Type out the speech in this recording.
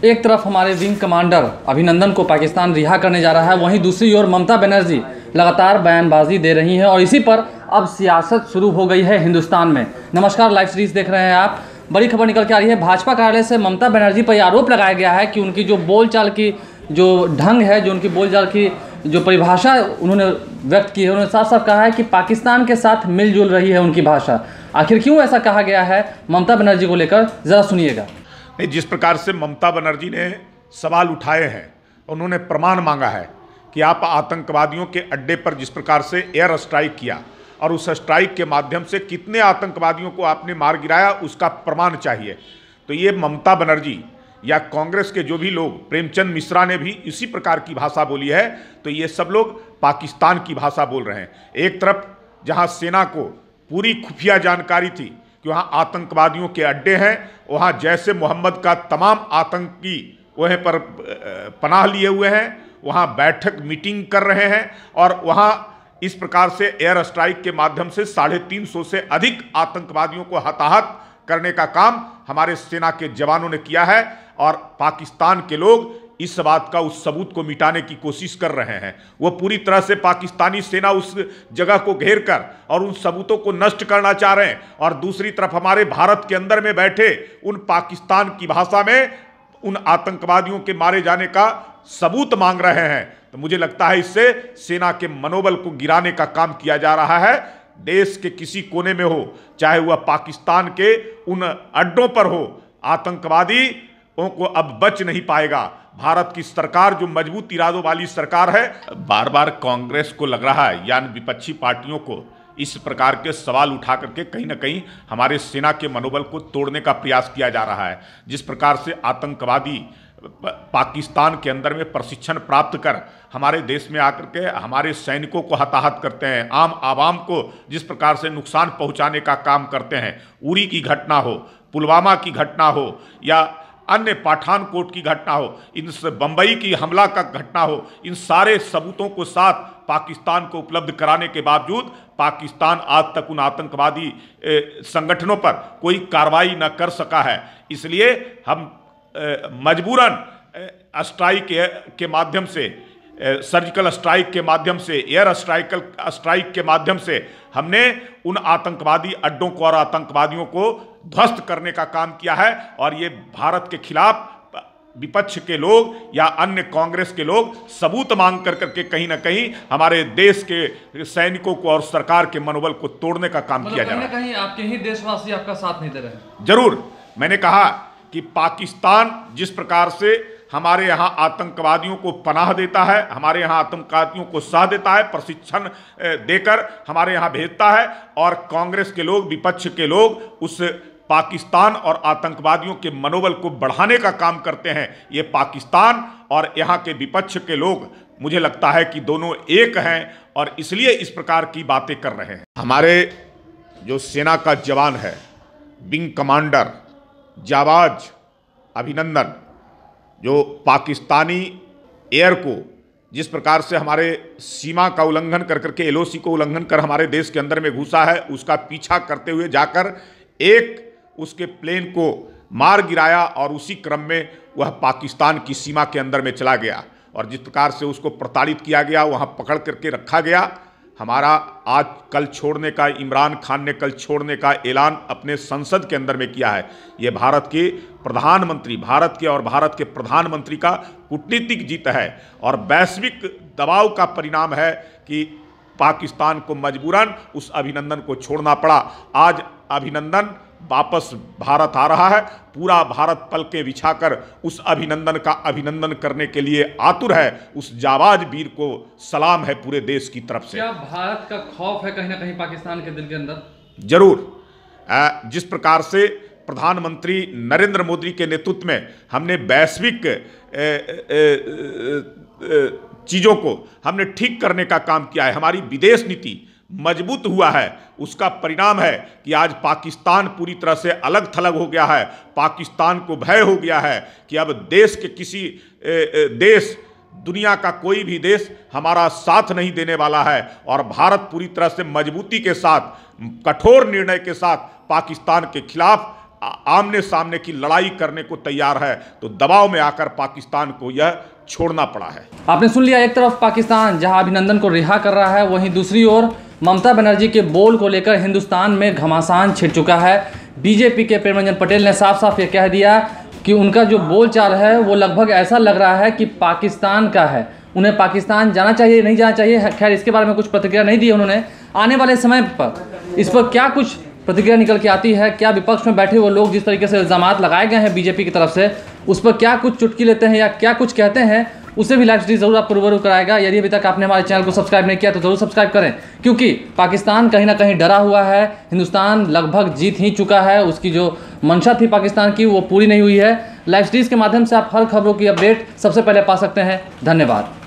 एक तरफ हमारे विंग कमांडर अभिनंदन को पाकिस्तान रिहा करने जा रहा है, वहीं दूसरी ओर ममता बनर्जी लगातार बयानबाजी दे रही हैं और इसी पर अब सियासत शुरू हो गई है हिंदुस्तान में। नमस्कार, लाइव सीरीज देख रहे हैं आप। बड़ी खबर निकल के आ रही है। भाजपा कार्यालय से ममता बनर्जी पर आरोप लगाया गया है कि उनकी जो बोलचाल की जो ढंग है, जो उनकी बोलचाल की जो परिभाषा उन्होंने व्यक्त की है, उन्होंने साफ साफ कहा है कि पाकिस्तान के साथ मिलजुल रही है उनकी भाषा। आखिर क्यों ऐसा कहा गया है ममता बनर्जी को लेकर, ज़रा सुनिएगा। जिस प्रकार से ममता बनर्जी ने सवाल उठाए हैं, उन्होंने प्रमाण मांगा है कि आप आतंकवादियों के अड्डे पर जिस प्रकार से एयर स्ट्राइक किया और उस स्ट्राइक के माध्यम से कितने आतंकवादियों को आपने मार गिराया, उसका प्रमाण चाहिए। तो ये ममता बनर्जी या कांग्रेस के जो भी लोग, प्रेमचंद मिश्रा ने भी इसी प्रकार की भाषा बोली है, तो ये सब लोग पाकिस्तान की भाषा बोल रहे हैं। एक तरफ जहां सेना को पूरी खुफिया जानकारी थी कि वहाँ आतंकवादियों के अड्डे हैं, वहाँ जैसे मोहम्मद का तमाम आतंकी वहीं पर पनाह लिए हुए हैं, वहाँ बैठक मीटिंग कर रहे हैं और वहाँ इस प्रकार से एयर स्ट्राइक के माध्यम से 350 से अधिक आतंकवादियों को हताहत करने का काम हमारे सेना के जवानों ने किया है। और पाकिस्तान के लोग इस बात का, उस सबूत को मिटाने की कोशिश कर रहे हैं। वो पूरी तरह से पाकिस्तानी सेना उस जगह को घेर कर और उन सबूतों को नष्ट करना चाह रहे हैं। और दूसरी तरफ हमारे भारत के अंदर में बैठे उन पाकिस्तान की भाषा में उन आतंकवादियों के मारे जाने का सबूत मांग रहे हैं। तो मुझे लगता है इससे सेना के मनोबल को गिराने का काम किया जा रहा है। देश के किसी कोने में हो, चाहे वह पाकिस्तान के उन अड्डों पर हो, आतंकवादी को अब बच नहीं पाएगा। भारत की सरकार जो मजबूत इरादों वाली सरकार है, बार बार कांग्रेस को लग रहा है या विपक्षी पार्टियों को इस प्रकार के सवाल उठा करके कहीं ना कहीं हमारे सेना के मनोबल को तोड़ने का प्रयास किया जा रहा है। जिस प्रकार से आतंकवादी पाकिस्तान के अंदर में प्रशिक्षण प्राप्त कर हमारे देश में आकर के हमारे सैनिकों को हताहत करते हैं, आम आवाम को जिस प्रकार से नुकसान पहुंचाने का काम करते हैं, उरी की घटना हो, पुलवामा की घटना हो या अन्य पठानकोट की घटना हो, इन बंबई की हमला का घटना हो, इन सारे सबूतों को साथ पाकिस्तान को उपलब्ध कराने के बावजूद पाकिस्तान आज तक उन आतंकवादी संगठनों पर कोई कार्रवाई न कर सका है। इसलिए हम मजबूरन स्ट्राइक के माध्यम से, सर्जिकल स्ट्राइक के माध्यम से, एयर स्ट्राइक के माध्यम से हमने उन आतंकवादी अड्डों को और आतंकवादियों को ध्वस्त करने का काम किया है। और ये भारत के खिलाफ विपक्ष के लोग या अन्य कांग्रेस के लोग सबूत मांग कर करके कहीं ना कहीं हमारे देश के सैनिकों को और सरकार के मनोबल को तोड़ने का काम किया जा रहा है। कहीं आपके ही देशवासी आपका साथ नहीं दे रहे। जरूर, मैंने कहा कि पाकिस्तान जिस प्रकार से हमारे यहाँ आतंकवादियों को पनाह देता है, हमारे यहाँ आतंकवादियों को साथ देता है, प्रशिक्षण देकर हमारे यहाँ भेजता है, और कांग्रेस के लोग, विपक्ष के लोग उस पाकिस्तान और आतंकवादियों के मनोबल को बढ़ाने का काम करते हैं। ये पाकिस्तान और यहाँ के विपक्ष के लोग, मुझे लगता है कि दोनों एक हैं और इसलिए इस प्रकार की बातें कर रहे हैं। हमारे जो सेना का जवान है, विंग कमांडर जाबाज अभिनंदन, जो पाकिस्तानी एयर को जिस प्रकार से हमारे सीमा का उल्लंघन कर करके, एलओसी को उल्लंघन कर हमारे देश के अंदर में घुसा है, उसका पीछा करते हुए जाकर एक उसके प्लेन को मार गिराया और उसी क्रम में वह पाकिस्तान की सीमा के अंदर में चला गया। और जिस प्रकार से उसको प्रताड़ित किया गया, वहाँ पकड़ करके रखा गया। हमारा आज कल छोड़ने का, इमरान खान ने कल छोड़ने का ऐलान अपने संसद के अंदर में किया है। ये भारत के प्रधानमंत्री, भारत के और भारत के प्रधानमंत्री का कूटनीतिक जीत है और वैश्विक दबाव का परिणाम है कि पाकिस्तान को मजबूरन उस अभिनंदन को छोड़ना पड़ा। आज अभिनंदन वापस भारत आ रहा है, पूरा भारत पल के बिछाकर उस अभिनंदन का अभिनंदन करने के लिए आतुर है। उस जाबाज वीर को सलाम है पूरे देश की तरफ से। क्या भारत का खौफ है कहीं ना कहीं पाकिस्तान के दिल के अंदर? जरूर। जिस प्रकार से प्रधानमंत्री नरेंद्र मोदी के नेतृत्व में हमने वैश्विक चीज़ों को हमने ठीक करने का काम किया है, हमारी विदेश नीति मजबूत हुआ है, उसका परिणाम है कि आज पाकिस्तान पूरी तरह से अलग थलग हो गया है। पाकिस्तान को भय हो गया है कि अब देश के किसी देश, दुनिया का कोई भी देश हमारा साथ नहीं देने वाला है। और भारत पूरी तरह से मजबूती के साथ, कठोर निर्णय के साथ पाकिस्तान के खिलाफ आमने सामने की लड़ाई करने को तैयार है, तो दबाव में आकर पाकिस्तान को यह छोड़ना पड़ा है। आपने सुन लिया, एक तरफ पाकिस्तान जहां अभिनंदन को रिहा कर रहा है, वहीं दूसरी ओर ममता बनर्जी के बोल को लेकर हिंदुस्तान में घमासान छिड़ चुका है। बीजेपी के प्रेमरंजन पटेल ने साफ साफ ये कह दिया कि उनका जो बोलचाल है वो लगभग ऐसा लग रहा है कि पाकिस्तान का है, उन्हें पाकिस्तान जाना चाहिए नहीं जाना चाहिए। खैर, इसके बारे में कुछ प्रतिक्रिया नहीं दी उन्होंने। आने वाले समय पर इस पर क्या कुछ प्रतिक्रिया निकल के आती है, क्या विपक्ष में बैठे हुए लोग जिस तरीके से इल्ज़ामात लगाए गए हैं बीजेपी की तरफ से, उस पर क्या कुछ चुटकी लेते हैं या क्या कुछ कहते हैं, उसे भी लाइव स्ट्रीम जरूर आपको रूबरू कराएगा। यदि अभी तक आपने हमारे चैनल को सब्सक्राइब नहीं किया तो जरूर सब्सक्राइब करें, क्योंकि पाकिस्तान कहीं ना कहीं डरा हुआ है। हिंदुस्तान लगभग जीत ही चुका है, उसकी जो मंशा थी पाकिस्तान की वो पूरी नहीं हुई है। लाइव स्ट्रीम के माध्यम से आप हर खबरों की अपडेट सबसे पहले पा सकते हैं। धन्यवाद।